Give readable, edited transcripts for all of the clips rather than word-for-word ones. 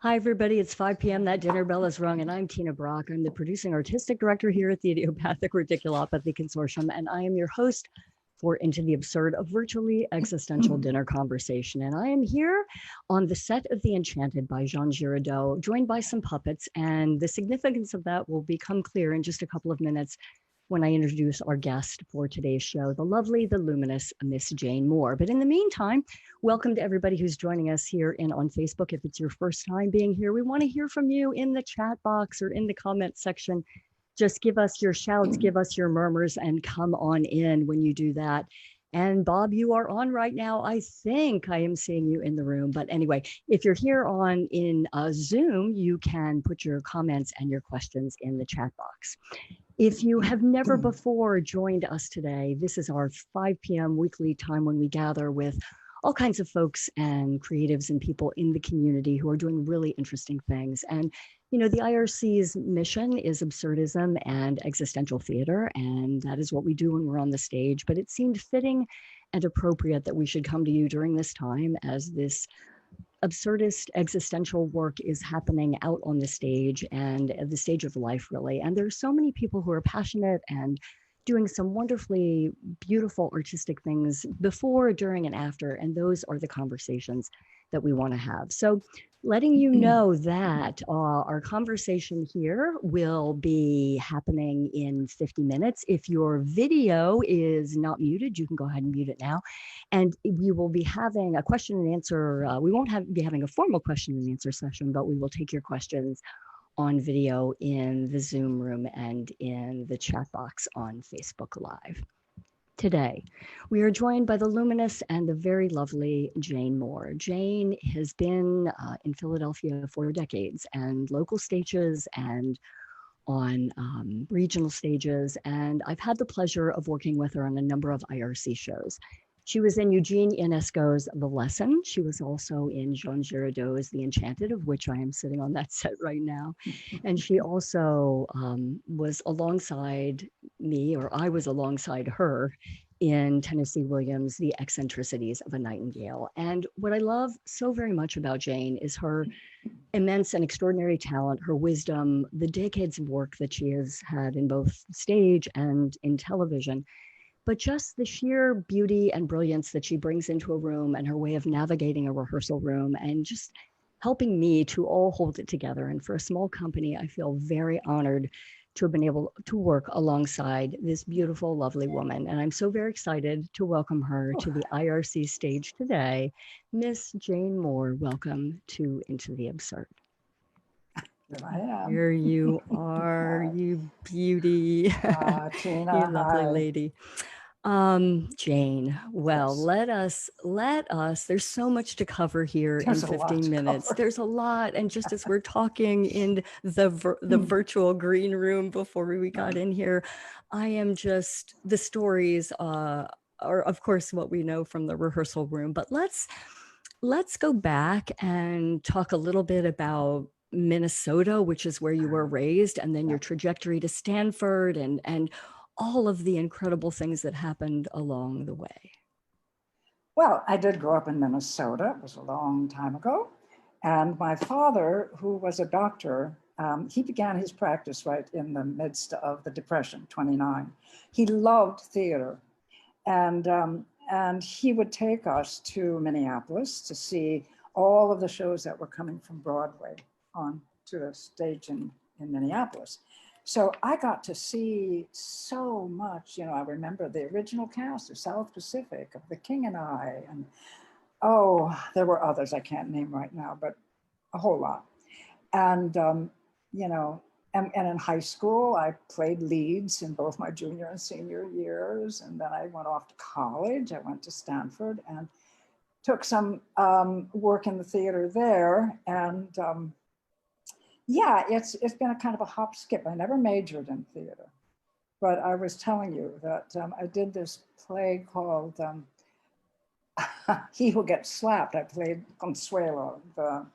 Hi, everybody. It's 5 p.m. That dinner bell is rung, and I'm Tina Brock. I'm the producing artistic director here at the Idiopathic Ridiculopathy Consortium, and I am your host for Into the Absurd, a virtually existential dinner conversation. And I am here on the set of The Enchanted by Jean Giraudoux, joined by some puppets, and the significance of that will become clear in just a couple of minutes when I introduce our guest for today's show, the lovely, the luminous Miss Jane Moore. But in the meantime, welcome to everybody who's joining us here on Facebook. If it's your first time being here, we want to hear from you in the chat box or in the comment section. Just give us your shouts, give us your murmurs, and come on in when you do that. And Bob, you are on right now. I think I am seeing you in the room. But anyway, if you're here in Zoom, you can put your comments and your questions in the chat box. If you have never before joined us today, this is our 5 p.m. weekly time when we gather with all kinds of folks and creatives and people in the community who are doing really interesting things. And, you know, the IRC's mission is absurdism and existential theater, and that is what we do when we're on the stage. But it seemed fitting and appropriate that we should come to you during this time as this absurdist existential work is happening out on the stage and the stage of life, really. And there's so many people who are passionate and doing some wonderfully beautiful artistic things before, during, and after. And those are the conversations that we want to have. So letting you know that our conversation here will be happening in 50 minutes. If your video is not muted, you can go ahead and mute it now. And we will be having a question and answer. We won't be having a formal question and answer session, but we will take your questions on video in the Zoom room and in the chat box on Facebook Live. Today, we are joined by the luminous and the very lovely Jane Moore. Jane has been in Philadelphia for decades, and local stages and on regional stages, and I've had the pleasure of working with her on a number of IRC shows. She was in Eugene Ionesco's The Lesson. She was also in Jean Giraudoux' The Enchanted, of which I am sitting on that set right now. And she also was alongside me, or I was alongside her, in Tennessee Williams' The Eccentricities of a Nightingale. And what I love so very much about Jane is her immense and extraordinary talent, her wisdom, the decades of work that she has had in both stage and in television, but just the sheer beauty and brilliance that she brings into a room and her way of navigating a rehearsal room and just helping me to all hold it together. And for a small company, I feel very honored to have been able to work alongside this beautiful, lovely woman. And I'm so very excited to welcome her to the IRC stage today. Miss Jane Moore, welcome to Into the Absurd. Here I am. Here you are, you beauty, Tina, you lovely hi. lady. Jane, well, Yes. let us, there's so much to cover here There's in a lot 15 to minutes. cover. There's a lot. And just as we're talking in the virtual green room before we got in here, I am just, the stories are of course what we know from the rehearsal room, but let's go back and talk a little bit about Minnesota, which is where you were raised, and then your trajectory to Stanford and all of the incredible things that happened along the way. Well, I did grow up in Minnesota. It was a long time ago. And my father, who was a doctor, he began his practice right in the midst of the Depression, 29. He loved theater. And he would take us to Minneapolis to see all of the shows that were coming from Broadway on to the stage in Minneapolis. So I got to see so much, you know, I remember the original cast of South Pacific, of The King and I, and oh, there were others I can't name right now, but a whole lot. And, you know, and in high school, I played leads in both my junior and senior years. And then I went off to college. I went to Stanford and took some work in the theater there. And yeah, it's been a kind of a hop skip. I never majored in theater, but I was telling you that I did this play called He Who Gets Slapped. I played Consuelo, the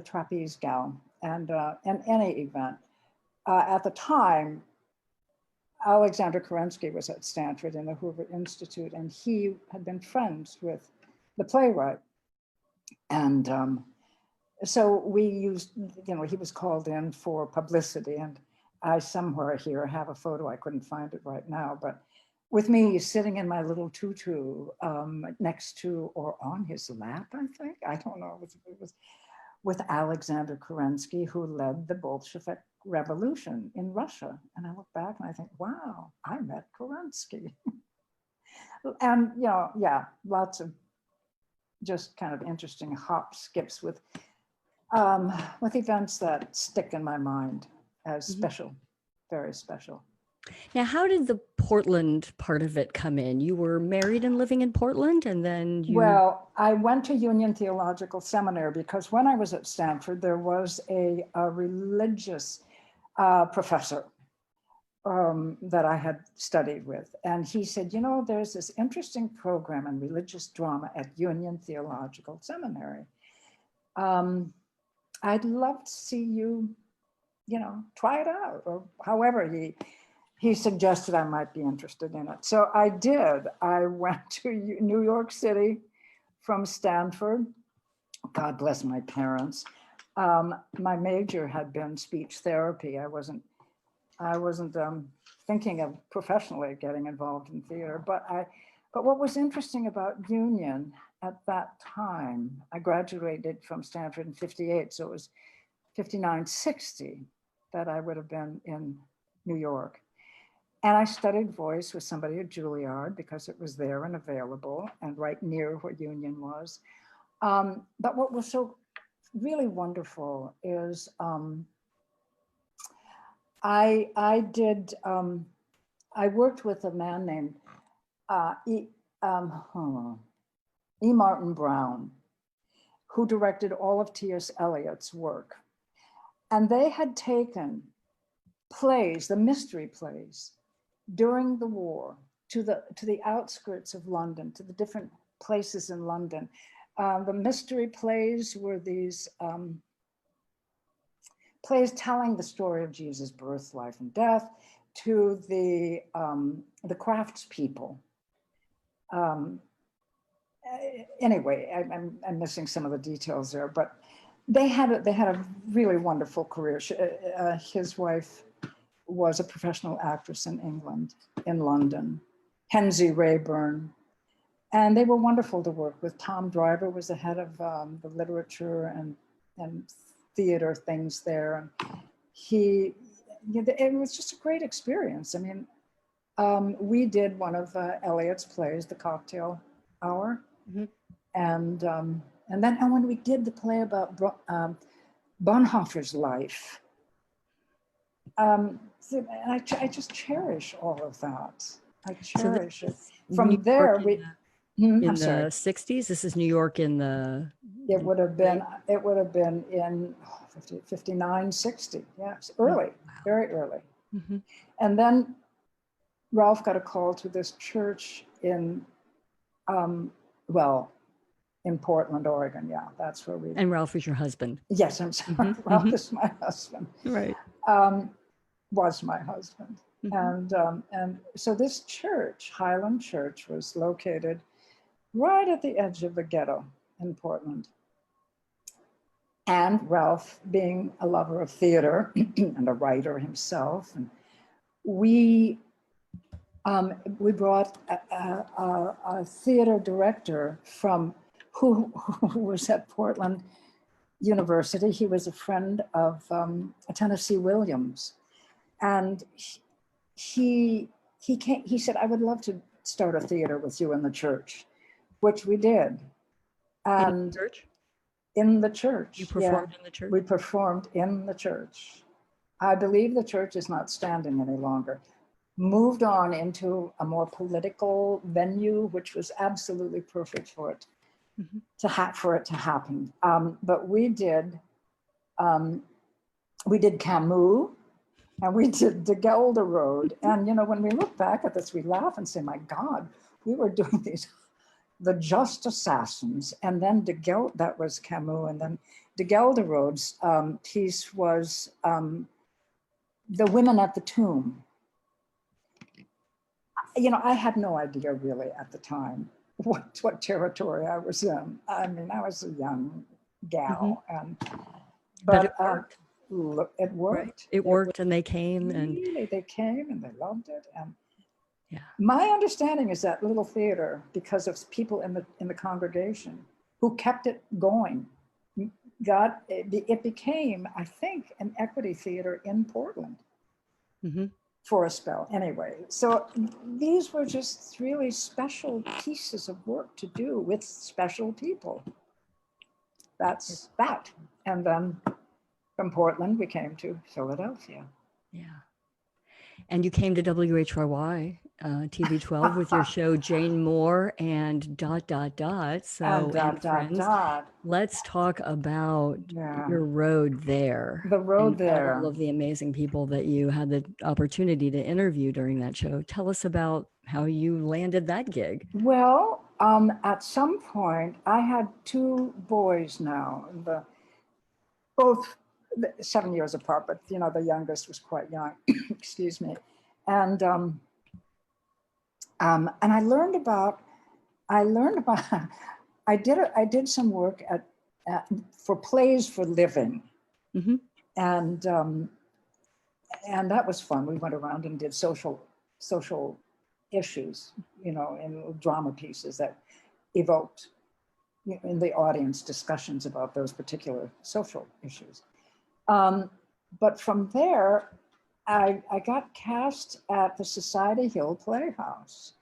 trapeze gal. And in any event, at the time, Alexander Kerensky was at Stanford in the Hoover Institute, and he had been friends with the playwright. And so we used, he was called in for publicity, and I somewhere here have a photo. I couldn't find it right now, but with me sitting in my little tutu next to or on his lap, I think, I don't know, it was with Alexander Kerensky, who led the Bolshevik Revolution in Russia. And I look back and I think, wow, I met Kerensky. And, lots of just kind of interesting hop skips with events that stick in my mind as special, very special. Now, how did the Portland part of it come in? You were married and living in Portland, and then you... Well, I went to Union Theological Seminary because when I was at Stanford, there was a religious professor that I had studied with. And he said, there's this interesting program in religious drama at Union Theological Seminary. I'd love to see you, try it out, or however he suggested I might be interested in it. So I did. I went to New York City from Stanford. God bless my parents. My major had been speech therapy. I wasn't thinking of professionally getting involved in theater, but what was interesting about Union at that time, I graduated from Stanford in 58, so it was 59, 60 that I would have been in New York. And I studied voice with somebody at Juilliard because it was there and available and right near where Union was. But what was so really wonderful is I worked with a man named E. Martin Brown, who directed all of T.S. Eliot's work. And they had taken plays, the mystery plays, during the war to the outskirts of London, to the different places in London. The mystery plays were these plays telling the story of Jesus' birth, life, and death to the craftspeople. Anyway, I'm missing some of the details there, but they had a really wonderful career. His wife was a professional actress in England, in London, Hensie Rayburn, and they were wonderful to work with. Tom Driver was the head of the literature and theater things there, and it was just a great experience. I mean, we did one of Eliot's plays, The Cocktail Hour, and then when we did the play about Bonhoeffer's life, I just cherish all of that. I cherish it. From there, in the 60s. This is New York in the. It would have been in 59, 60. Yes, early, very early. And then Ralph got a call to this church in, in Portland, Oregon. Yeah, that's where we. And Ralph is your husband. Yes, I'm sorry. Ralph is my husband. Right. Was my husband. And so this church, Highland Church, was located right at the edge of the ghetto in Portland. And Ralph, being a lover of theater and a writer himself, and we brought a theater director from who was at Portland University. He was a friend of Tennessee Williams, and he said, "I would love to start a theater with you in the church," which we did. And in the church? In the church. You performed in the church? We performed in the church. I believe the church is not standing any longer. Moved on into a more political venue, which was absolutely perfect for it to happen. But we did Camus, and we did the Gelder Road. And when we look back at this, we laugh and say, "My God, we were doing the Just Assassins," and then that was Camus, and then the Gelder Road's piece was The Women at the Tomb. I had no idea really at the time what territory I was in. I mean, I was a young gal, But it worked. Look, it worked. Right. It worked, and they came, and really, they came and they loved it. And yeah, my understanding is that little theater, because of people in the congregation who kept it going, it became, I think, an equity theater in Portland for a spell. Anyway, so these were just really special pieces of work to do with special people. That's that. And then from Portland, we came to Philadelphia. Yeah. And you came to WHYY TV 12 with your show Jane Moore and ... So And friends, let's talk about your road there. The road there. All of the amazing people that you had the opportunity to interview during that show. Tell us about how you landed that gig. Well, at some point, I had two boys now, both 7 years apart, but you know, the youngest was quite young. Excuse me. And I learned about. I did some work for Plays for Living, and that was fun. We went around and did social issues, you know, in drama pieces that evoked in the audience discussions about those particular social issues. But from there, I got cast at the Society Hill Playhouse.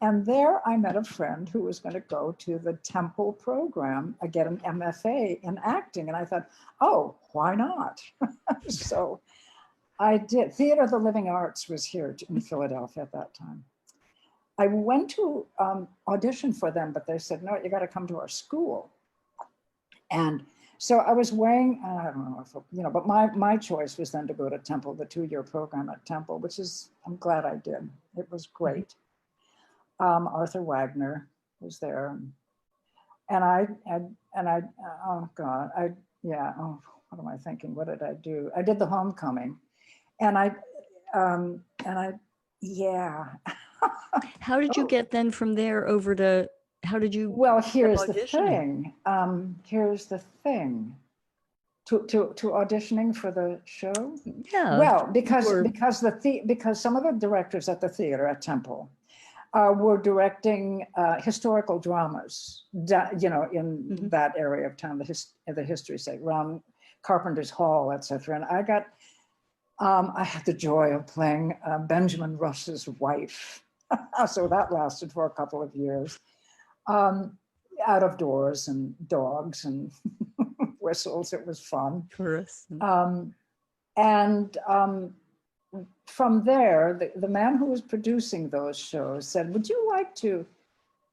And there I met a friend who was going to go to the Temple program, get an MFA in acting. And I thought, oh, why not? So I did. Theater of the Living Arts was here in Philadelphia at that time. I went to audition for them, but they said, no, you got to come to our school. And so I was weighing, I don't know, but my choice was then to go to Temple, the 2-year program at Temple, which is, I'm glad I did. It was great. Arthur Wagner was there. And I, oh God, what am I thinking? What did I do? I did the Homecoming. And How did you get then from there over to, how did you? Well, here's the thing. To auditioning for the show? Yeah. Well, because some of the directors at the theater at Temple were directing historical dramas, in that area of town, the history sake, around Carpenter's Hall, etc. And I had the joy of playing Benjamin Russ's wife. So that lasted for a couple of years. Out of doors and dogs and whistles. It was fun. Tourists. From there, the man who was producing those shows said, would you like to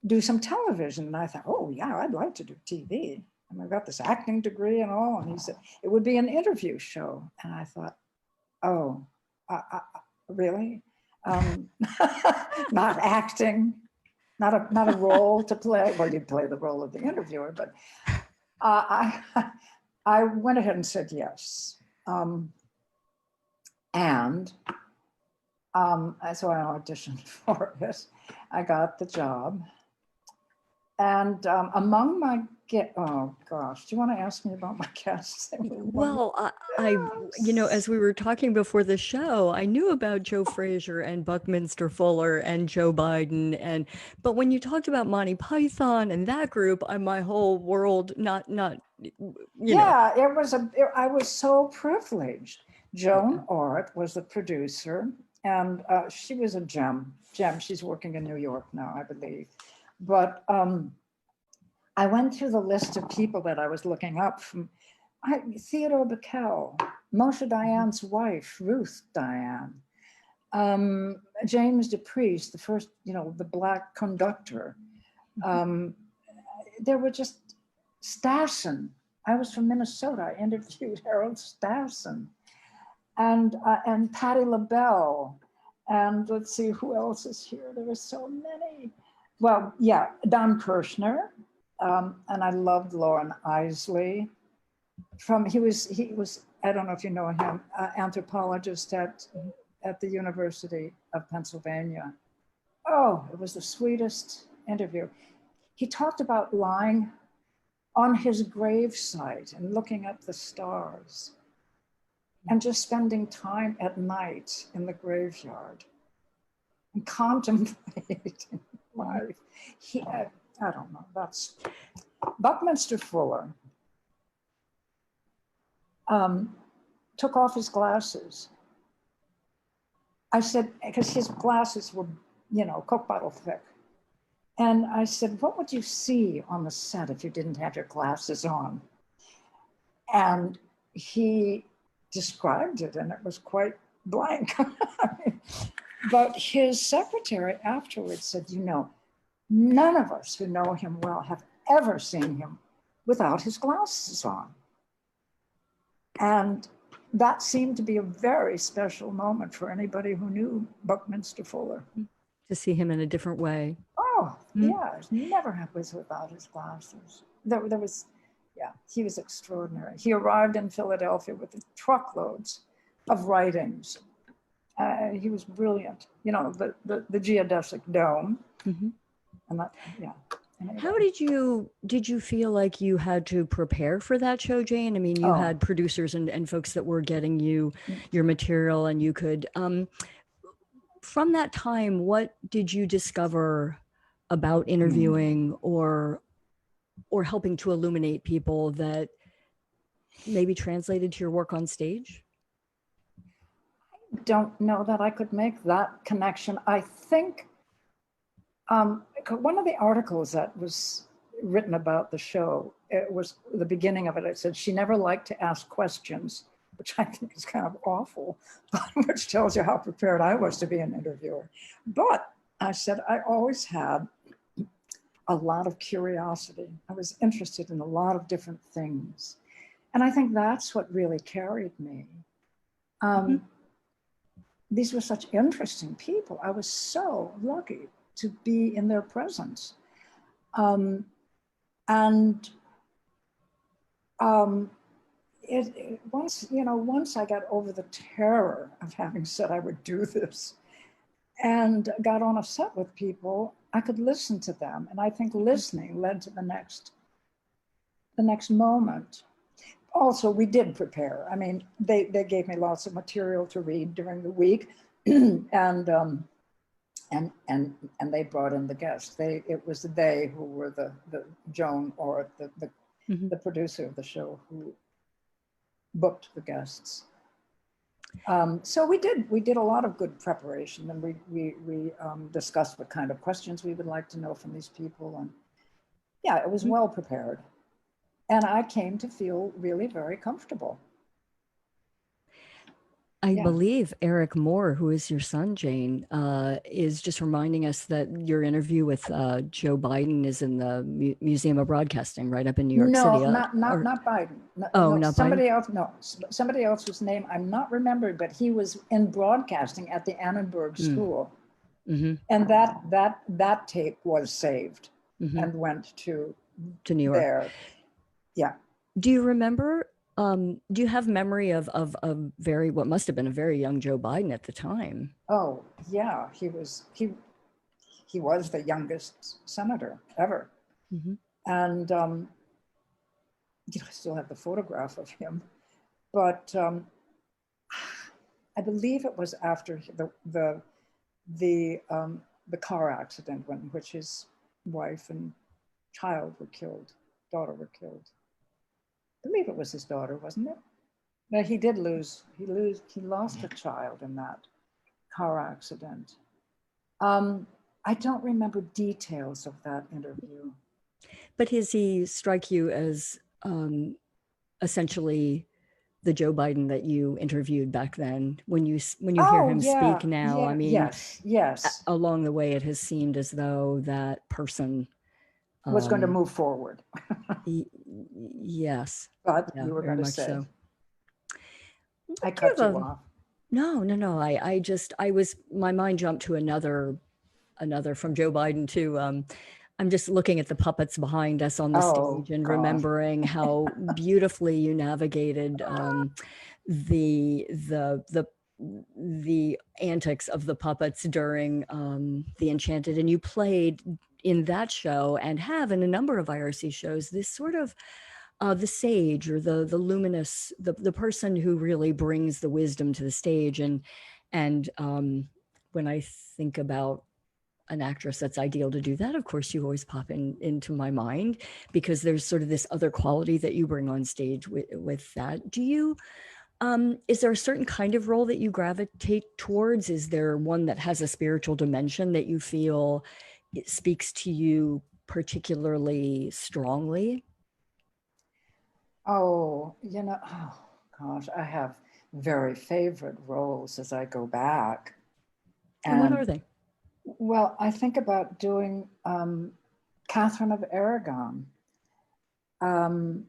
do some television? And I thought, oh yeah, I'd like to do TV. And I got this acting degree and all. And he said, it would be an interview show. And I thought, oh, really? Not acting, not a role to play. Well, you'd play the role of the interviewer, but I went ahead and said yes. So I auditioned for it. I got the job. And among my oh gosh, do you want to ask me about my guests? Well, I as we were talking before the show, I knew about Joe Frazier and Buckminster Fuller and Joe Biden, but when you talked about Monty Python and that group, my whole world I was so privileged. Joan Orr was the producer, and she was a gem. She's working in New York now, I believe. But I went through the list of people that I was looking up from Theodore Bickel, Moshe Dayan's wife, Ruth Dayan, James DePriest, the first, the Black conductor. There were just Stassen. I was from Minnesota. I interviewed Harold Stassen and Patti LaBelle. And let's see, who else is here? There were so many. Well, yeah, Don Kirshner, and I loved Lauren Eisley. He was I don't know if you know him, anthropologist at the University of Pennsylvania. Oh, it was the sweetest interview. he talked about lying on his gravesite and looking at the stars and just spending time at night in the graveyard and contemplating life. I don't know, that's Buckminster Fuller took off his glasses. I said, because his glasses were, you know, Coke bottle thick. And I said, what would you see on the set if you didn't have your glasses on? And he described it, and it was quite blank. But his secretary afterwards said, you know, none of us who know him well have ever seen him without his glasses on. And that seemed to be a very special moment for anybody who knew Buckminster Fuller. To see him in a different way. Oh, yes, never was without his glasses. There was, yeah, he was extraordinary. He arrived in Philadelphia with truckloads of writings. He was brilliant. You know, the geodesic dome. And that, yeah. How did you feel like you had to prepare for that show, Jane? I mean, you had producers and folks that were getting you your material, and you could, from that time, what did you discover about interviewing or helping to illuminate people that maybe translated to your work on stage? I don't know that I could make that connection. I think one of the articles that was written about the show, it was the beginning of it. It said she never liked to ask questions, which I think is kind of awful, which tells you how prepared I was to be an interviewer. But I said I always had a lot of curiosity. I was interested in a lot of different things. And I think that's what really carried me. These were such interesting people. I was so lucky to be in their presence. Once I got over the terror of having said I would do this and got on a set with people, I could listen to them. And I think listening led to the next moment. Also, we did prepare. I mean, they gave me lots of material to read during the week, and they brought in the guests. It was they who were the Joan or the producer of the show who booked the guests. So we did a lot of good preparation, and we discussed what kind of questions we would like to know from these people, and yeah, it was well prepared. And I came to feel really very comfortable. I believe Eric Moore, who is your son, Jane, is just reminding us that your interview with Joe Biden is in the Museum of Broadcasting, right up in New York City. No, not Biden. Not somebody Biden? Else. No, somebody else's name I'm not remembering, but he was in broadcasting at the Annenberg School, and that tape was saved and went to New York. There. Yeah. Do you remember? Do you have memory of what must have been a very young Joe Biden at the time? Oh yeah, he was the youngest senator ever, and I still have the photograph of him, but I believe it was after the car accident in which his wife and daughter were killed. I believe it was his daughter, wasn't it? No, he lost a child in that car accident. I don't remember details of that interview. But does he strike you as essentially the Joe Biden that you interviewed back then? When you hear him speak now, I mean, yes. Along the way, it has seemed as though that person was going to move forward. Yes. But you were going to say. So. I cut you off. No. My mind jumped to another from Joe Biden too. I'm just looking at the puppets behind us on the stage and remembering how beautifully you navigated the antics of the puppets during the Enchanted, and you played in that show, and have in a number of IRC shows, this sort of the sage, or the luminous, the person who really brings the wisdom to the stage. And when I think about an actress that's ideal to do that, of course, you always pop into my mind, because there's sort of this other quality that you bring on stage with that. Do you, is there a certain kind of role that you gravitate towards? Is there one that has a spiritual dimension that you feel it speaks to you particularly strongly? Oh, oh gosh, I have very favorite roles as I go back. And what are they? Well, I think about doing Catherine of Aragon in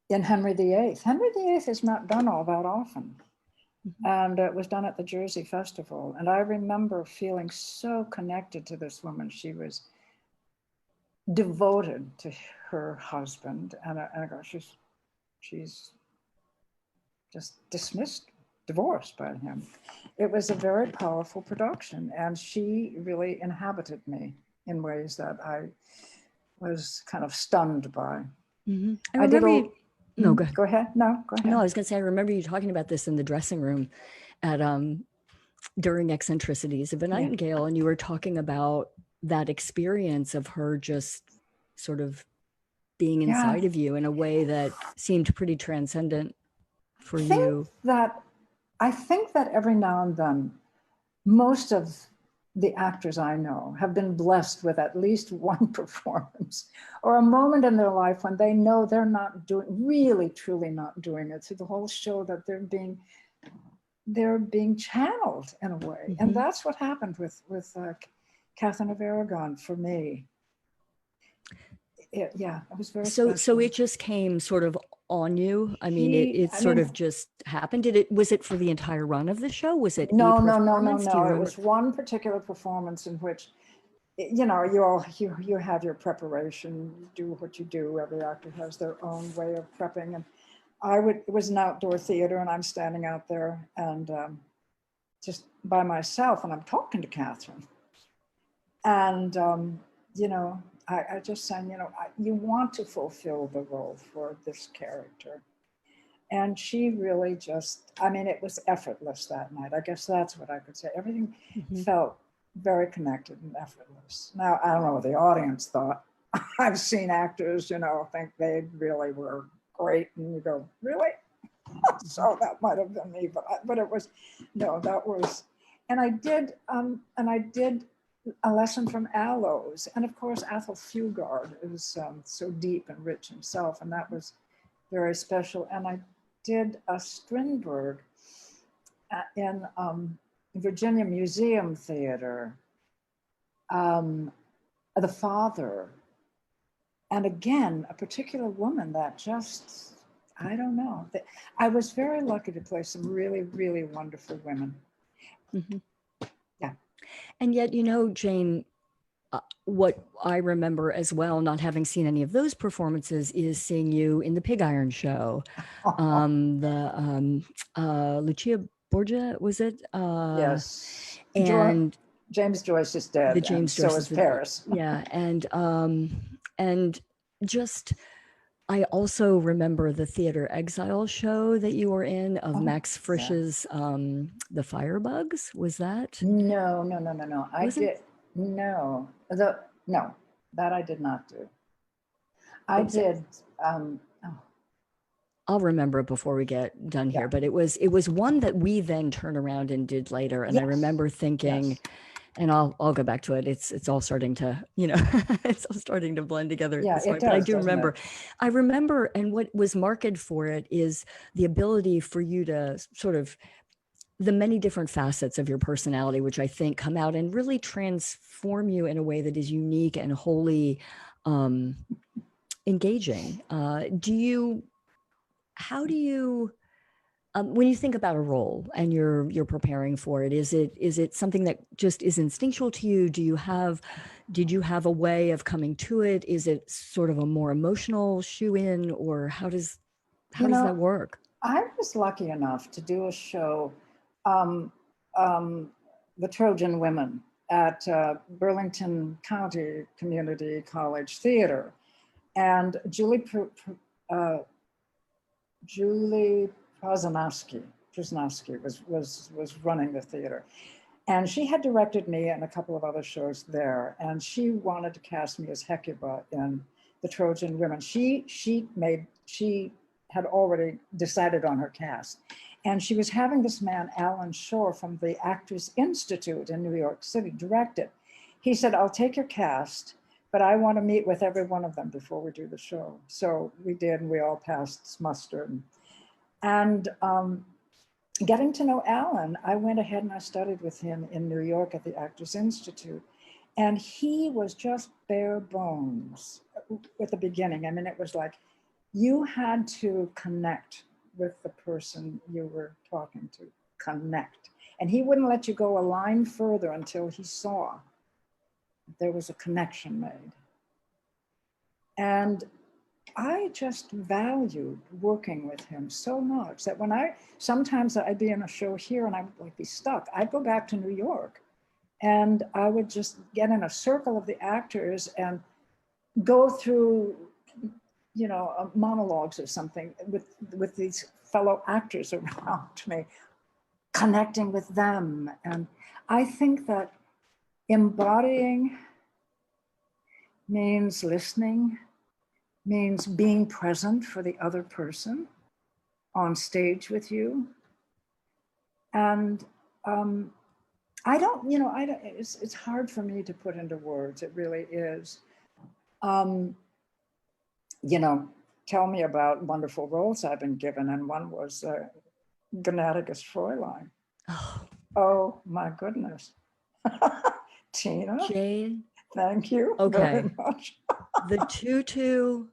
Henry VIII. Henry VIII is not done all that often. And it was done at the Jersey Festival. And I remember feeling so connected to this woman. She was devoted to her husband. And I go, she's just dismissed, divorced by him. It was a very powerful production, and she really inhabited me in ways that I was kind of stunned by. Mm-hmm. I remember no, go ahead. Go ahead. No, go ahead. No, I was going to say, I remember you talking about this in the dressing room at during Eccentricities of a Nightingale, and you were talking about that experience of her just sort of being inside of you in a way that seemed pretty transcendent for you. I think that every now and then, most of the actors I know have been blessed with at least one performance or a moment in their life when they know they're not doing, really, truly not doing it through the whole show, that they're being channeled in a way. Mm-hmm. And that's what happened with Catherine of Aragon for me. It was very special. So it just came sort of on you. I mean, it sort of just happened. Was it for the entire run of the show? Was it no. It was one particular performance in which, you have your preparation, you do what you do. Every actor has their own way of prepping, and it was an outdoor theater, and I'm standing out there and just by myself, and I'm talking to Catherine, and I just sang, you want to fulfill the role for this character. And she really it was effortless that night. I guess that's what I could say. Everything felt very connected and effortless. Now, I don't know what the audience thought. I've seen actors, think they really were great. And you go, really? So that might have been me, but it was, no, that was, and I did A Lesson from Aloes. And of course, Athol Fugard is so deep and rich himself, and that was very special. And I did a Strindberg in Virginia Museum Theater, The Father. And again, a particular woman that just, I don't know. I was very lucky to play some really, really wonderful women. Mm-hmm. And yet, Jane, what I remember as well, not having seen any of those performances, is seeing you in the Pig Iron show. Lucia Borgia, was it? Yes. And James Joyce is dead. So is Paris. Yeah. And just, I also remember the theater Exile show that you were in of Max Frisch's The Firebugs. Was that? No. That I did not do. I did. I'll remember it before we get done here, but it was one that we then turned around and did later. And I remember thinking, and I'll go back to it. It's all starting to, it's all starting to blend together. Yeah, it does, but I do remember. I remember, and what was marked for it is the ability for you to sort of, the many different facets of your personality, which I think come out and really transform you in a way that is unique and wholly engaging. How do you, when you think about a role and you're preparing for it, is it something that just is instinctual to you? Did you have a way of coming to it? Is it sort of a more emotional shoe-in, or how does that work? I was lucky enough to do a show, The Trojan Women, at Burlington County Community College Theater. And Julie Prozanowski was running the theater. And she had directed me and a couple of other shows there. And she wanted to cast me as Hecuba in The Trojan Women. She had already decided on her cast. And she was having this man, Alan Shore, from the Actors Institute in New York City, direct it. He said, I'll take your cast, but I want to meet with every one of them before we do the show. So we did, and we all passed muster. And getting to know Alan, I went ahead and I studied with him in New York at the Actors Institute. And he was just bare bones at the beginning. I mean, it was like, you had to connect with the person you were talking to, connect. And he wouldn't let you go a line further until he saw there was a connection made. And I just valued working with him so much that when sometimes I'd be in a show here and I would like be stuck, I'd go back to New York and I would just get in a circle of the actors and go through, you know, monologues or something with these fellow actors around me, connecting with them. And I think that embodying means listening, means being present for the other person on stage with you. And it's hard for me to put into words, it really is. You know, tell me about wonderful roles I've been given, and one was Gnadiges Fraulein. Oh my goodness. Tina. Jane. Thank you very much. The tutu.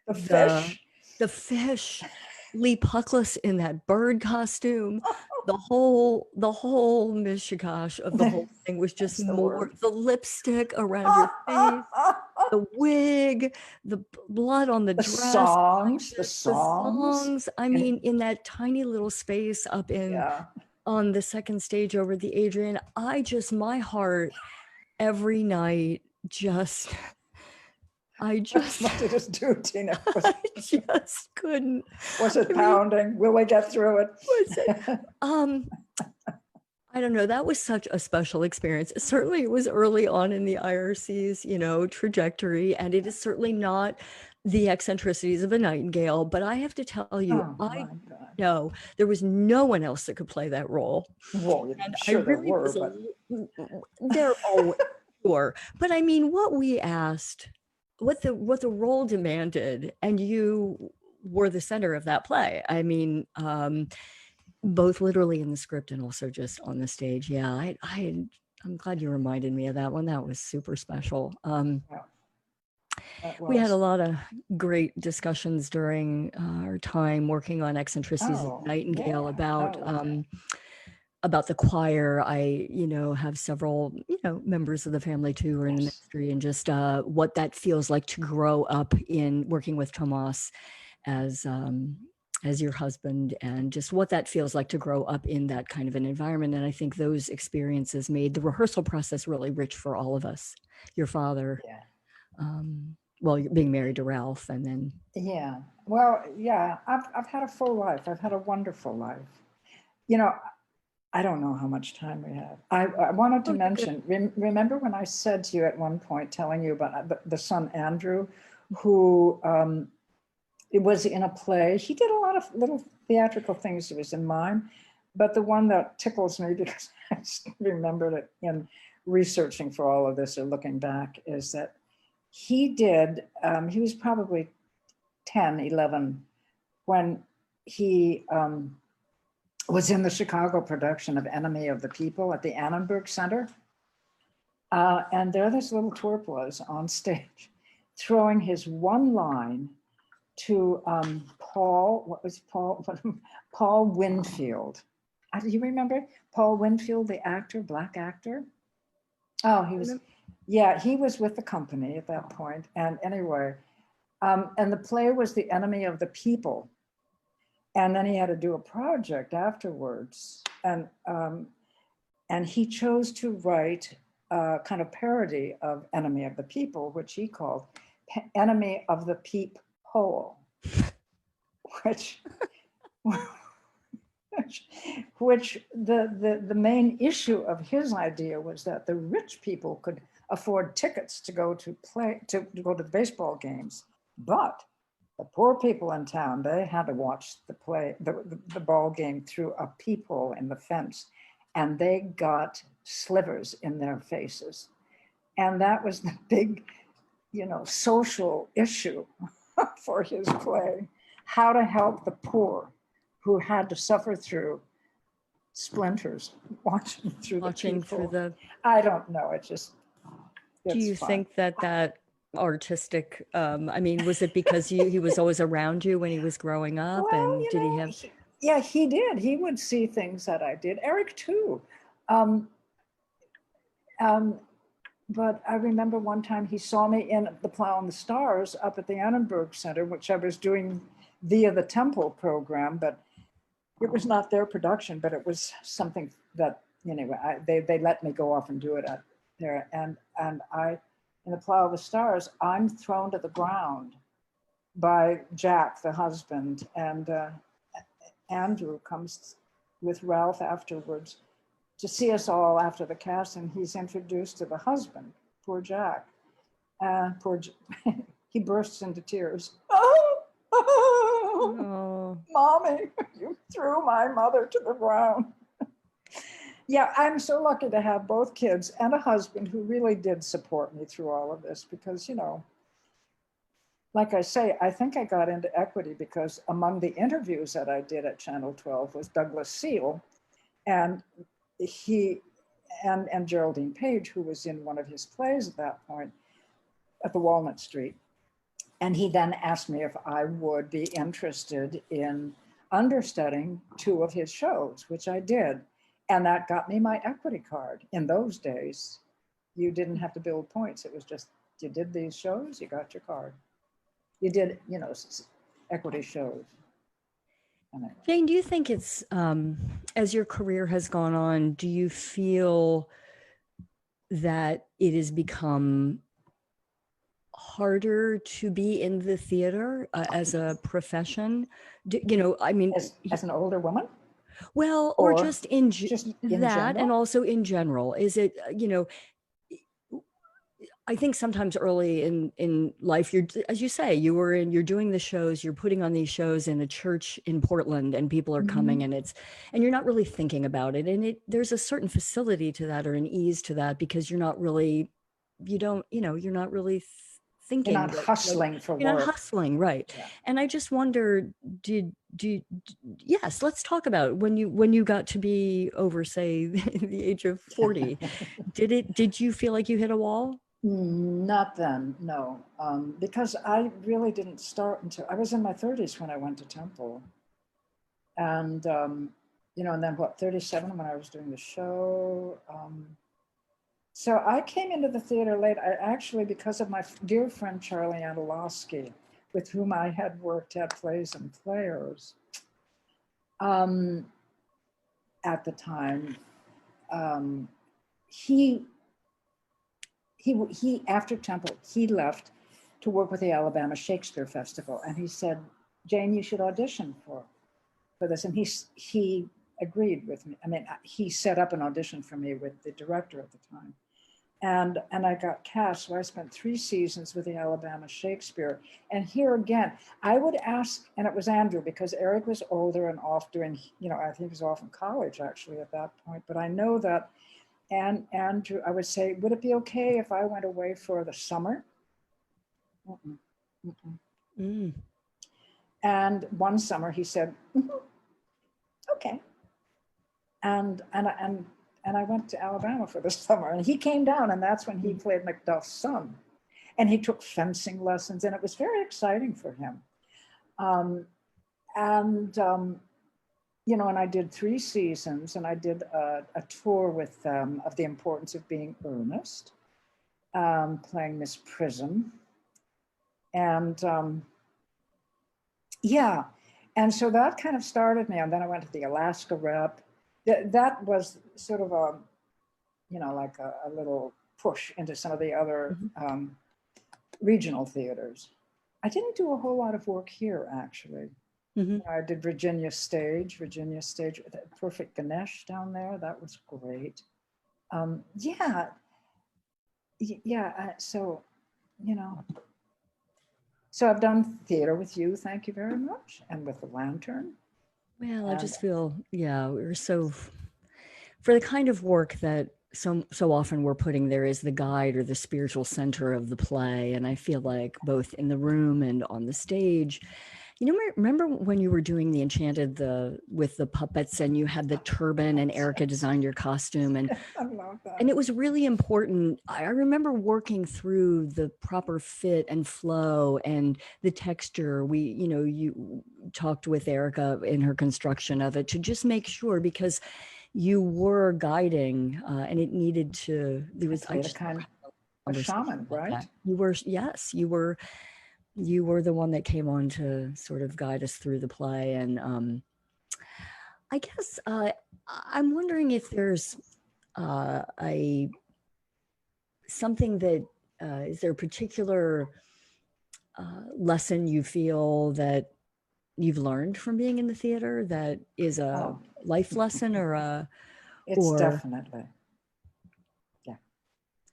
The fish. The fish. Lee Puckless in that bird costume. The whole mishigash of the whole thing was just more the lipstick around your face, the wig, the blood on the dress, the songs. I mean, in that tiny little space up in on the second stage over the Adrian, my heart every night what did it do, Tina? I just couldn't. Was it pounding? Will we get through it? Was it? I don't know. That was such a special experience. Certainly, it was early on in the IRC's, you know, trajectory, and it is certainly not the eccentricities of a Nightingale. But I have to tell you, I know there was no one else that could play that role. Well, I'm sure there were, but they're always sure. But I mean, what we asked. What the role demanded, and you were the center of that play. I mean, both literally in the script and also just on the stage. Yeah, I'm glad you reminded me of that one. That was super special. We had a lot of great discussions during our time working on Eccentricities of Nightingale about the choir. I, you know, have several, you know, members of the family too who are in the ministry, and just what that feels like to grow up in working with Tomas as your husband, and just what that feels like to grow up in that kind of an environment. And I think those experiences made the rehearsal process really rich for all of us. Your father, well, you're being married to Ralph, and then I've had a full life. I've had a wonderful life. You know, I don't know how much time we have. I wanted to mention, remember when I said to you at one point, telling you about the son Andrew, who it was in a play. He did a lot of little theatrical things. He was in mime, but the one that tickles me, because I remembered it in researching for all of this or looking back, is that he was probably 10, 11, when he was in the Chicago production of Enemy of the People at the Annenberg Center. And there this little twerp was on stage throwing his one line to Paul Winfield. Do you remember Paul Winfield, the actor, black actor? Oh, he was with the company at that point. And anyway, and the play was The Enemy of the People. And then he had to do a project afterwards. And And he chose to write a kind of parody of Enemy of the People, which he called Enemy of the Peep Hole, which the main issue of his idea was that the rich people could afford tickets to go to the baseball games, but the poor people in town, they had to watch the ball game through a peephole in the fence, and they got slivers in their faces. And that was the big, social issue for his play, how to help the poor who had to suffer through splinters watching through the I don't know, do you think that artistic, was it because he was always around you when he was growing up? Well, and did he have he did. He would see things that I did. Eric too. But I remember one time he saw me in The Plow and the Stars up at the Annenberg Center, which I was doing via the Temple program, but it was not their production, but it was something that, anyway, they let me go off and do it out there. And I, in The Plow of the Stars, I'm thrown to the ground by Jack, the husband, and Andrew comes with Ralph afterwards to see us all after the cast, and he's introduced to the husband, poor Jack. He bursts into tears. Oh, Mommy, you threw my mother to the ground. Yeah, I'm so lucky to have both kids and a husband who really did support me through all of this because, like I say, I think I got into equity because among the interviews that I did at Channel 12 was Douglas Seal, and and Geraldine Page, who was in one of his plays at that point at the Walnut Street. And he then asked me if I would be interested in understudying two of his shows, which I did. And that got me my equity card. In those days, you didn't have to build points. It was just, you did these shows, you got your card. You did, equity shows. Anyway. Jane, do you think it's, as your career has gone on, do you feel that it has become harder to be in the theater as a profession? As an older woman? Well, or just in that, general? and also in general, is it, I think sometimes early in life, as you say, you're doing the shows, you're putting on these shows in a church in Portland, and people are coming, and you're not really thinking about it. And there's a certain facility to that, or an ease to that, because you're not really thinking. You're not hustling for work. You're not hustling, right? Yeah. And I just wonder, yes, let's talk about when you got to be over, say, the age of 40. Did you feel like you hit a wall? Not then, no, because I really didn't start until I was in my 30s when I went to Temple, and and then 37 when I was doing the show. So I came into the theater late. I actually, because of my dear friend Charlie Andalowski, with whom I had worked at Plays and Players at the time, he after Temple, he left to work with the Alabama Shakespeare Festival, and he said, "Jane, you should audition for this." And he agreed with me. I mean, he set up an audition for me with the director at the time, and I got cast. So I spent 3 seasons with the Alabama Shakespeare. And here again, I would ask, and it was Andrew, because Eric was older and off doing, I think he was off in college actually at that point. But I know that. And Andrew, I would say, would it be okay if I went away for the summer? And one summer he said, okay. And I went to Alabama for the summer, and he came down, and that's when he played Macduff's son. And he took fencing lessons, and it was very exciting for him. And I did 3 seasons, and I did a tour with them of the importance of being earnest, playing Miss Prism. And and so that kind of started me. And then I went to the Alaska Rep. That was sort of like a little push into some of the other Mm-hmm. regional theaters. I didn't do a whole lot of work here, actually. Mm-hmm. I did Virginia Stage, Perfect Ganesh down there. That was great. Yeah, so, so I've done theater with you, thank you very much, and with the Lantern. Well, I just feel, yeah, we're so, for the kind of work that so often we're putting there is the guide or the spiritual center of the play. And I feel like both in the room and on the stage, remember when you were doing the Enchanted with the puppets and you had the turban and Erica designed your costume and I love that. And it was really important. I remember working through the proper fit and flow and the texture. You talked with Erica in her construction of it to just make sure, because you were guiding and it needed to, there was I just kind of a shaman, right? That. You were, yes, you were the one that came on to sort of guide us through the play. And I guess I'm wondering if there's something that is there a particular lesson you feel that you've learned from being in the theater that is a life lesson or definitely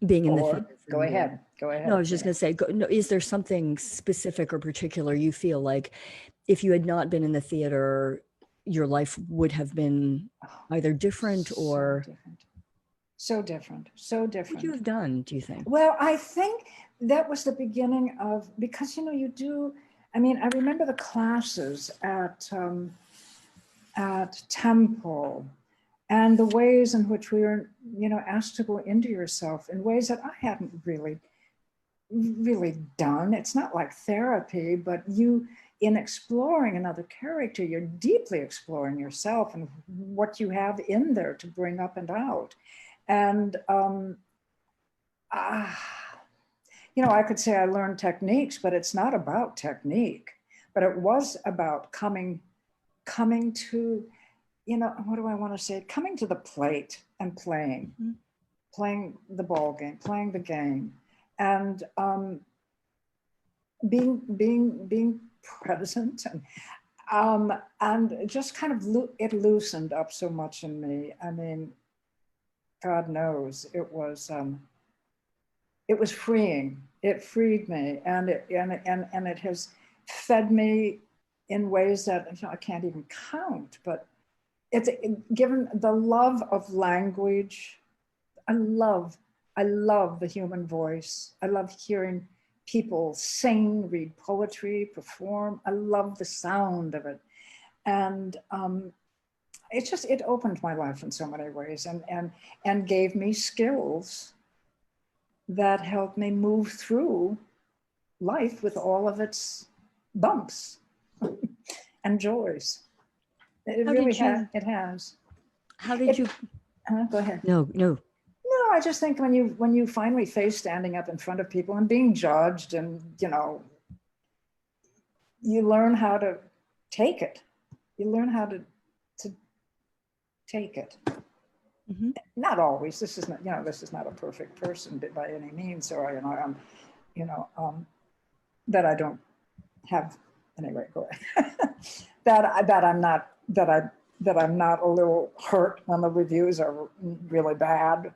being in the theater? Go ahead. No, I was just going to say, is there something specific or particular you feel like if you had not been in the theater, your life would have been either different or so different. What would you have done, do you think? Well, I think that was the beginning of, because, you do, I remember the classes at Temple and the ways in which we were, asked to go into yourself in ways that I hadn't really done. It's not like therapy, but in exploring another character, you're deeply exploring yourself and what you have in there to bring up and out. And, I could say I learned techniques, but it's not about technique, but it was about coming to, what do I want to say? Coming to the plate and playing the ball game, playing the game, and being present, and just kind of it loosened up so much in me. God knows it was freeing. It freed me, and it has fed me in ways that I can't even count. But it's given the love of language. I love the human voice. I love hearing people sing, read poetry, perform. I love the sound of it, and it opened my life in so many ways, and gave me skills that helped me move through life with all of its bumps and joys. It has. How did you? Go ahead. No. No, I just think when you finally face standing up in front of people and being judged, and you learn how to take it. You learn how to take it. Mm-hmm. Not always. This is not a perfect person by any means, or that I don't have. Anyway, go ahead. that I'm not a little hurt when the reviews are really bad,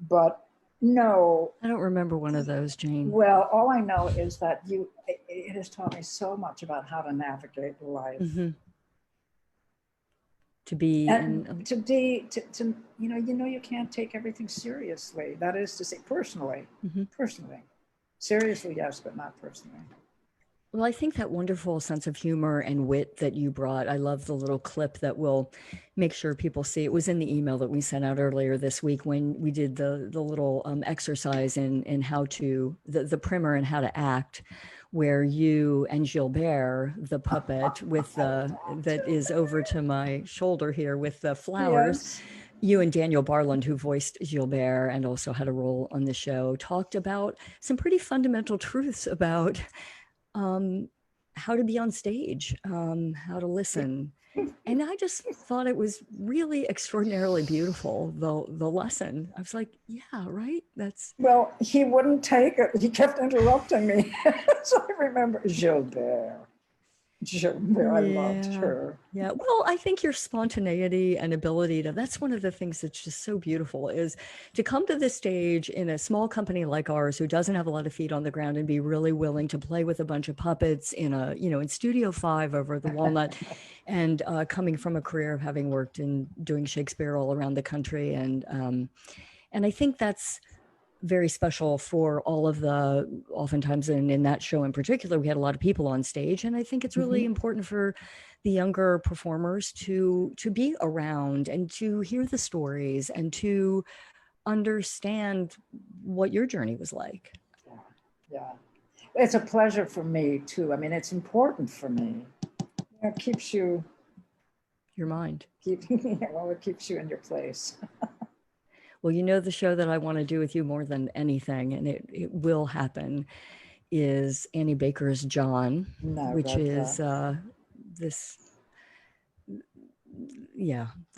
but no. I don't remember one of those, Jane. Well, all I know is that it has taught me so much about how to navigate life. Mm-hmm. You can't take everything seriously. That is to say, personally, seriously, yes, but not personally. Well, I think that wonderful sense of humor and wit that you brought, I love the little clip that we'll make sure people see. It was in the email that we sent out earlier this week when we did the little exercise in how to, the primer and how to act, where you and Gilbert, the puppet with that is over to my shoulder here with the flowers, yes. You and Daniel Barland, who voiced Gilbert and also had a role on the show, talked about some pretty fundamental truths about how to be on stage, how to listen. And I just thought it was really extraordinarily beautiful, the lesson. I was like, yeah, right? That's Well, he wouldn't take it. He kept interrupting me. So I remember Gilbert. I loved her. Yeah. Well, I think your spontaneity and ability that's one of the things that's just so beautiful is to come to the stage in a small company like ours who doesn't have a lot of feet on the ground and be really willing to play with a bunch of puppets in Studio 5 over the Walnut and coming from a career of having worked in doing Shakespeare all around the country. And I think that's very special for all of oftentimes in that show in particular, we had a lot of people on stage. And I think it's really important for the younger performers to be around and to hear the stories and to understand what your journey was like. Yeah. It's a pleasure for me too. I mean, it's important for me. It keeps you. Your mind. It keeps you in your place. Well, the show that I want to do with you more than anything, and it will happen, is Annie Baker's John, which is the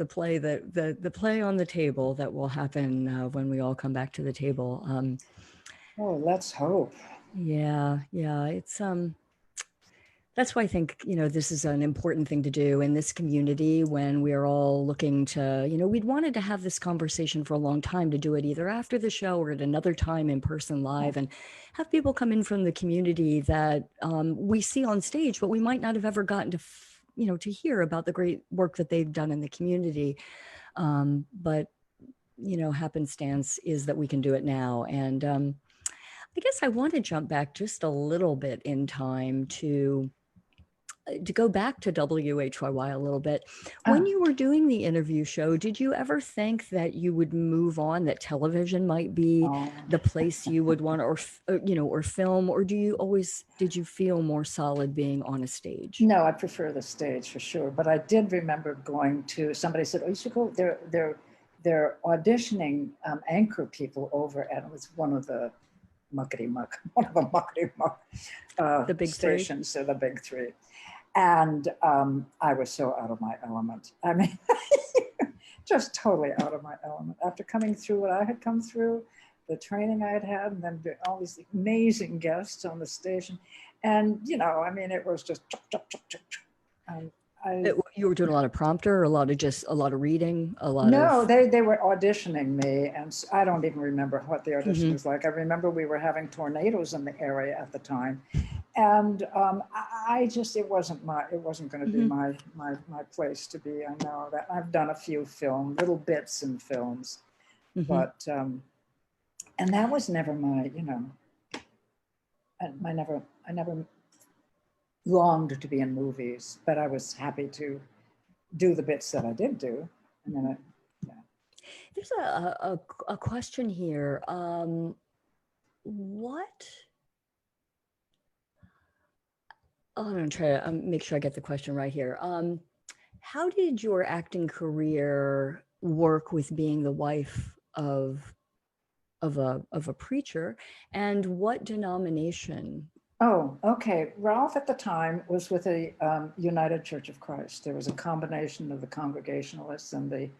play the play on the table that will happen when we all come back to the table. Let's hope. Yeah, it's that's why I think, this is an important thing to do in this community when we're all looking to, we'd wanted to have this conversation for a long time, to do it either after the show or at another time in person live, and have people come in from the community that we see on stage, but we might not have ever gotten to, to hear about the great work that they've done in the community. But, happenstance is that we can do it now. And I guess I want to jump back just a little bit in time to go back to WHYY a little bit. When you were doing the interview show, did you ever think that you would move on, that television might be the place you would want, or film, or did you feel more solid being on a stage? No, I prefer the stage for sure. But I did remember going to, somebody said, you should go, they're auditioning anchor people over, and it was one of the muckety-muck the big stations, three. So the big three. And I was so out of my element. I mean, just totally out of my element. After coming through what I had come through, the training I had had, and then all these amazing guests on the station. And, it was just, you were doing a lot of prompter, a lot of reading, No, they were auditioning me, and I don't even remember what the audition was like. I remember we were having tornadoes in the area at the time, and it wasn't going to be my place to be. I know that. I've done a few little bits in films, but and that was never my, I never longed to be in movies, but I was happy to do the bits that I did do. And then There's a question here. I'm going to try to make sure I get the question right here. How did your acting career work with being the wife of a preacher, and what denomination? Oh, okay. Ralph at the time was with the United Church of Christ. There was a combination of the Congregationalists and the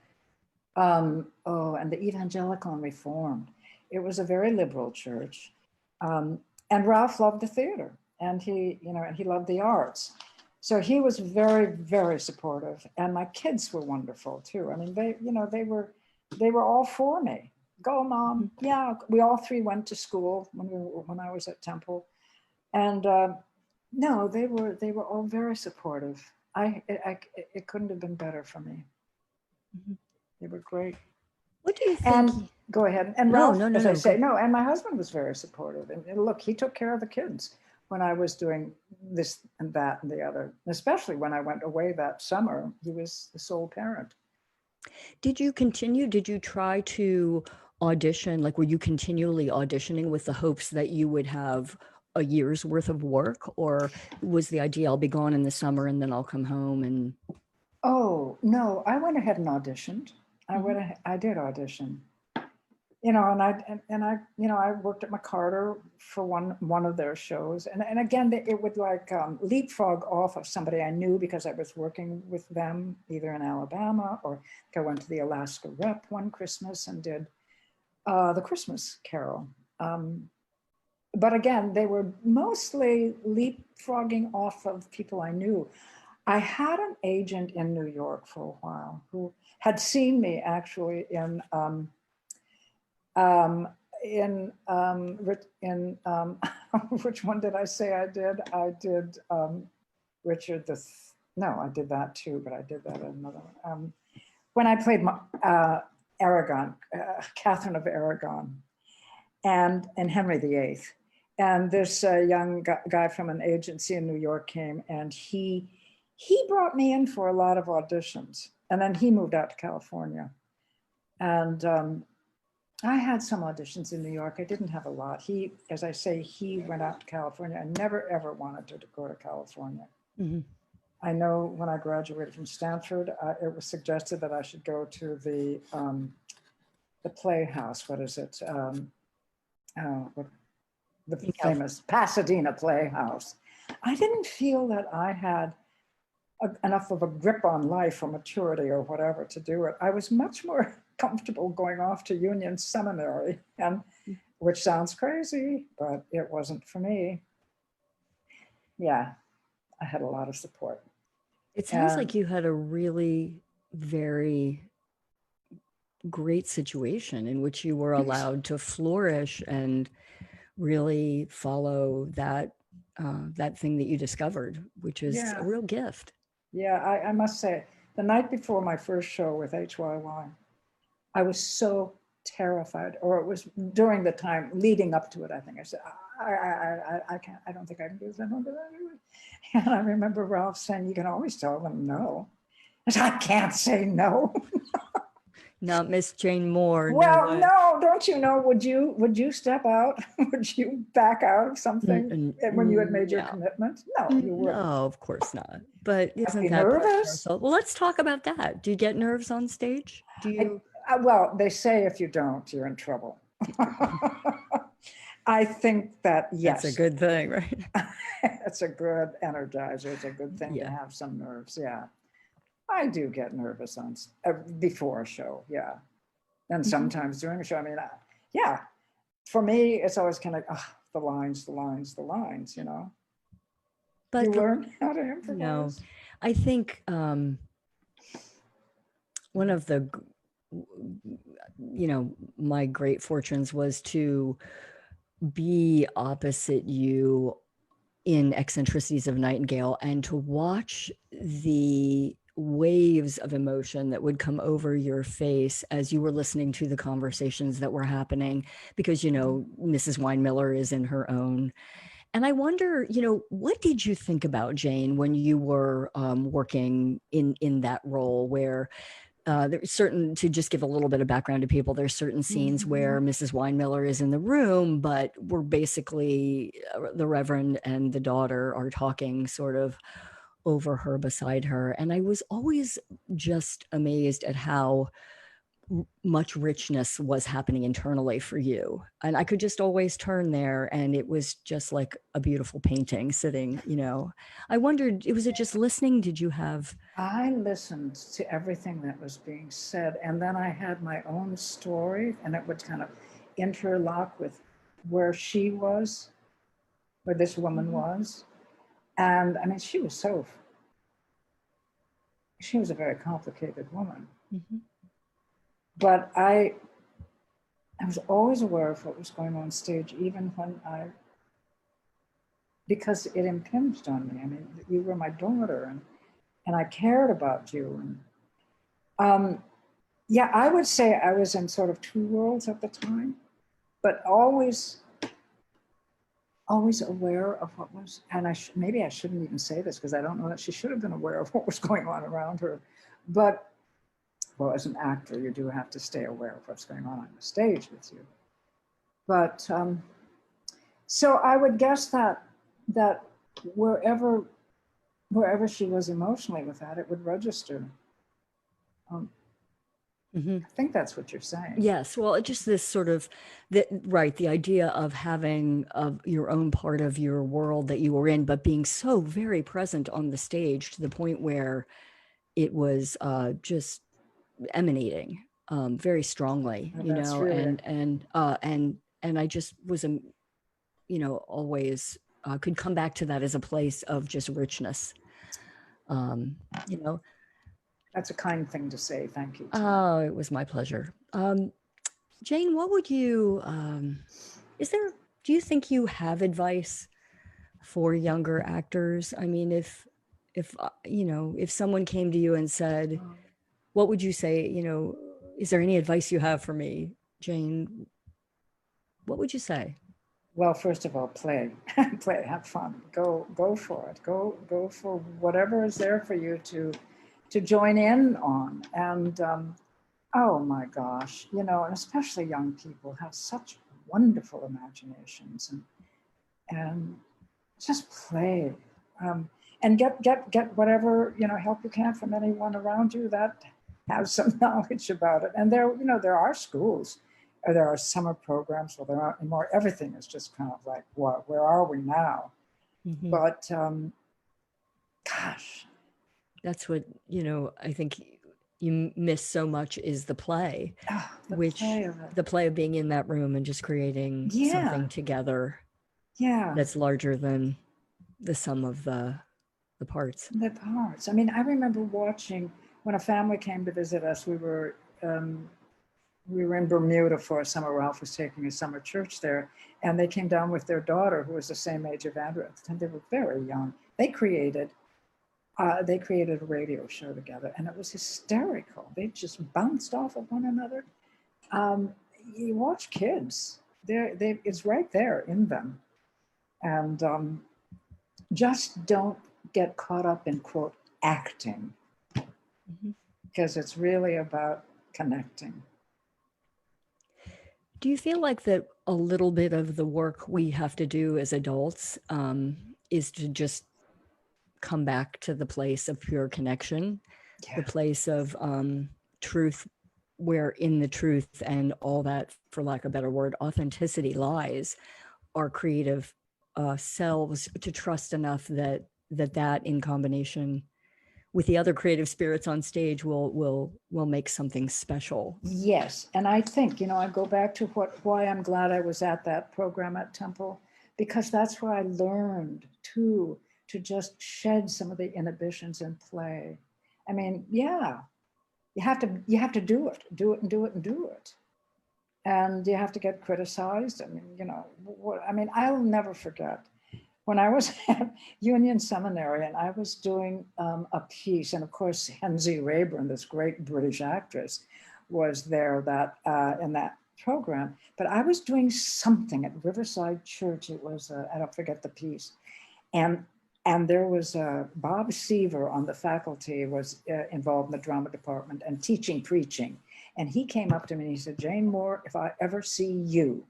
Evangelical and Reformed. It was a very liberal church, and Ralph loved the theater, and he loved the arts. So he was very, very supportive, and my kids were wonderful too. I mean, they were all for me. Go, Mom. Yeah, we all three went to school when I was at Temple. And no, they were all very supportive. It couldn't have been better for me. They were great. What do you think? And go ahead. And no, Ralph, no, as no, I say, no. And my husband was very supportive. And look, he took care of the kids when I was doing this and that and the other. Especially when I went away that summer, he was the sole parent. Did you continue? Did you try to audition? Like, were you continually auditioning with the hopes that you would have a year's worth of work, or was the idea I'll be gone in the summer and then I'll come home? And oh no, I went ahead and auditioned. I did audition, you know, I worked at McCarter for one of their shows, and again, it would like leapfrog off of somebody I knew because I was working with them either in Alabama, or I went to the Alaska Rep one Christmas and did the Christmas Carol. But again, they were mostly leapfrogging off of people I knew. I had an agent in New York for a while who had seen me actually in which one did I say I did? I did Richard the, no, I did that too, but I did that in another one. When I played Aragon, Catherine of Aragon, and Henry VIII. And this young guy from an agency in New York came, and he brought me in for a lot of auditions. And then he moved out to California. And I had some auditions in New York. I didn't have a lot. He, as I say, he went out to California. I never, ever wanted to go to California. Mm-hmm. I know when I graduated from Stanford, it was suggested that I should go to the Playhouse. What is it? The famous Pasadena Playhouse. I didn't feel that I had enough of a grip on life or maturity or whatever to do it. I was much more comfortable going off to Union Seminary, and which sounds crazy, but it wasn't for me. Yeah, I had a lot of support. It sounds like you had a really very great situation in which you were allowed to flourish and really follow that that thing that you discovered, which is a real gift. Yeah, I must say, the night before my first show with WHYY, I was so terrified, or it was during the time leading up to it, I think. I said, I can't, I don't think I can do this, I don't do that. And I remember Ralph saying, you can always tell them no. I said, I can't say no. Not Miss Jane Moore. Well, no, don't you know, would you step out? Would you back out of something when you had made your commitment? No, you wouldn't. No, of course not. But isn't that nervous? Well, let's talk about that. Do you get nerves on stage? Do you? Well, they say if you don't, you're in trouble. I think that, yes. That's a good thing, right? It's a good energizer. It's a good thing to have some nerves, yeah. I do get nervous on before a show, yeah. And sometimes during a show, I mean, yeah. For me, it's always kind of, the lines, you know. But you learn how to improvise. No, I think one of the, my great fortunes was to be opposite you in Eccentricities of Nightingale and to watch the waves of emotion that would come over your face as you were listening to the conversations that were happening, because, Mrs. Weinmiller is in her own. And I wonder, what did you think about Jane when you were working in that role where there's certain, to just give a little bit of background to people, there's certain scenes where Mrs. Weinmiller is in the room, but we're basically, the Reverend and the daughter are talking sort of over her, beside her. And I was always just amazed at how much richness was happening internally for you. And I could just always turn there and it was just like a beautiful painting sitting, I wondered, was it just listening? Did you have? I listened to everything that was being said. And then I had my own story, and it would kind of interlock with where she was, where this woman was. And I mean, she was a very complicated woman. But I was always aware of what was going on stage, even when because it impinged on me. I mean, you were my daughter, and I cared about you. And I would say I was in sort of two worlds at the time, but always aware of what was, and maybe I shouldn't even say this because I don't know that she should have been aware of what was going on around her. But, well, as an actor, you do have to stay aware of what's going on the stage with you. But, so I would guess that wherever she was emotionally with that, it would register. Mhm. I think that's what you're saying. Yes, well, it just this sort of the idea of having your own part of your world that you were in, but being so very present on the stage to the point where it was just emanating very strongly, And you that's know, really, and I just was always could come back to that as a place of just richness, you know. that's a kind thing to say. Thank you. Oh, it was my pleasure. Jane, what would you, do you think you have advice for younger actors? I mean, if someone came to you and said, what would you say, is there any advice you have for me, Jane? What would you say? Well, first of all, play, play, have fun, go for it, go for whatever is there for you to join in on. And oh my gosh, and especially young people have such wonderful imaginations, and just play, and get whatever help you can from anyone around you that has some knowledge about it. And there are schools, or there are summer programs. Well, there aren't anymore. Everything is just kind of like, what? Where are we now? Mm-hmm. But gosh, that's what I think you miss so much is the play, the play of being in that room and just creating something together. Yeah, that's larger than the sum of the parts. The parts. I mean, I remember watching when a family came to visit us. We were in Bermuda for a summer. Ralph was taking a summer church there, and they came down with their daughter, who was the same age of Andrew at the time. They were very young. They created a radio show together, and it was hysterical. They just bounced off of one another. You watch kids; it's right there in them, and just don't get caught up in, quote, acting, because it's really about connecting. Do you feel like that a little bit of the work we have to do as adults is to just come back to the place of pure connection, the place of truth, where in the truth and all that, for lack of a better word, authenticity lies, our creative selves, to trust enough that in combination with the other creative spirits on stage will make something special. Yes, and I think, I go back to why I'm glad I was at that program at Temple, because that's where I learned to just shed some of the inhibitions in play. I mean, yeah, you have to do it, and you have to get criticized. I mean, I'll never forget when I was at Union Seminary and I was doing a piece, and of course, Henzie Rayburn, this great British actress, was there in that program. But I was doing something at Riverside Church. It was, I don't forget the piece. And there was Bob Seaver on the faculty, was involved in the drama department and teaching preaching. And he came up to me and he said, Jane Moore, if I ever see you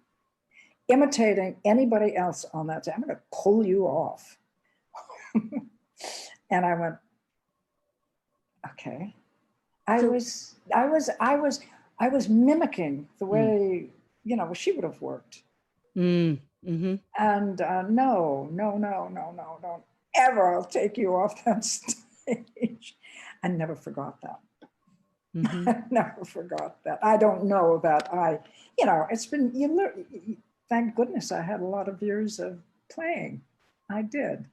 imitating anybody else on that, I'm going to pull you off. And I went, okay. I was mimicking the way she would have worked. Mm-hmm. And no, don't ever, I'll take you off that stage. I never forgot that. Mm-hmm. I never forgot that. I don't know that it's been, thank goodness I had a lot of years of playing. I did.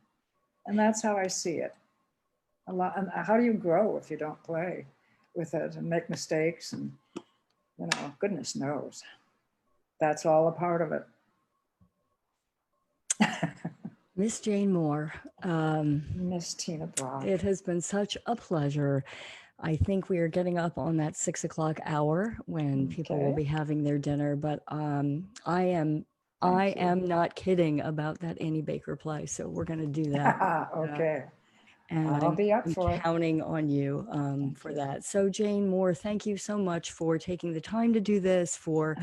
And that's how I see it. A lot. And how do you grow if you don't play with it and make mistakes? And, goodness knows. That's all a part of it. Miss Jane Moore. Miss Tina Brock. It has been such a pleasure. I think we are getting up on that 6 o'clock hour when people will be having their dinner, but I am not kidding about that Annie Baker play, so we're going to do that. Okay. And I'll be up for it. Counting on you for that. So Jane Moore, thank you so much for taking the time to do this, for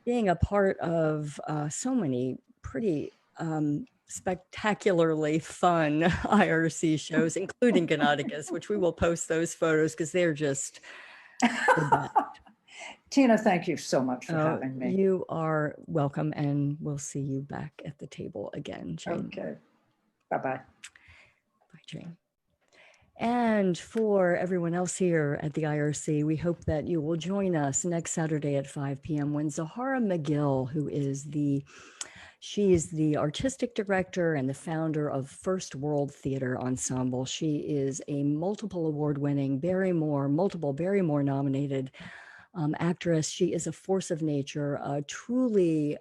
being a part of so many pretty spectacularly fun IRC shows, including Gnadiges, which we will post those photos because they're just the best. Tina, thank you so much for having me. You are welcome, and we'll see you back at the table again, Jane. Okay. Bye-bye. Bye, Jane. And for everyone else here at the IRC, we hope that you will join us next Saturday at 5 p.m. when Zahara McGill, who is she is the artistic director and the founder of First World Theater Ensemble. She is a multiple award-winning multiple Barrymore nominated actress. She is a force of nature. Truly,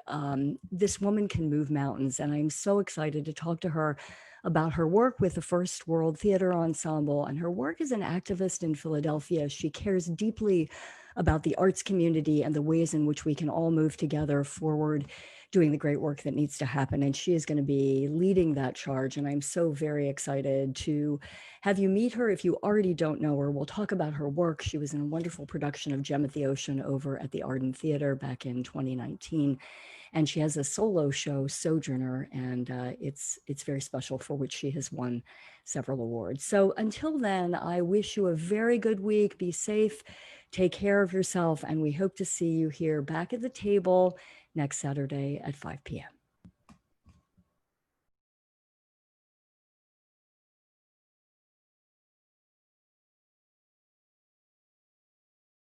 this woman can move mountains, and I'm so excited to talk to her about her work with the First World Theater Ensemble and her work as an activist in Philadelphia. She cares deeply about the arts community and the ways in which we can all move together forward, doing the great work that needs to happen. And she is going to be leading that charge. And I'm so very excited to have you meet her. If you already don't know her, we'll talk about her work. She was in a wonderful production of Gem at the Ocean over at the Arden Theater back in 2019. And she has a solo show, Sojourner, and it's very special, for which she has won several awards. So until then, I wish you a very good week. Be safe, take care of yourself, and we hope to see you here back at the table next Saturday at 5 p.m.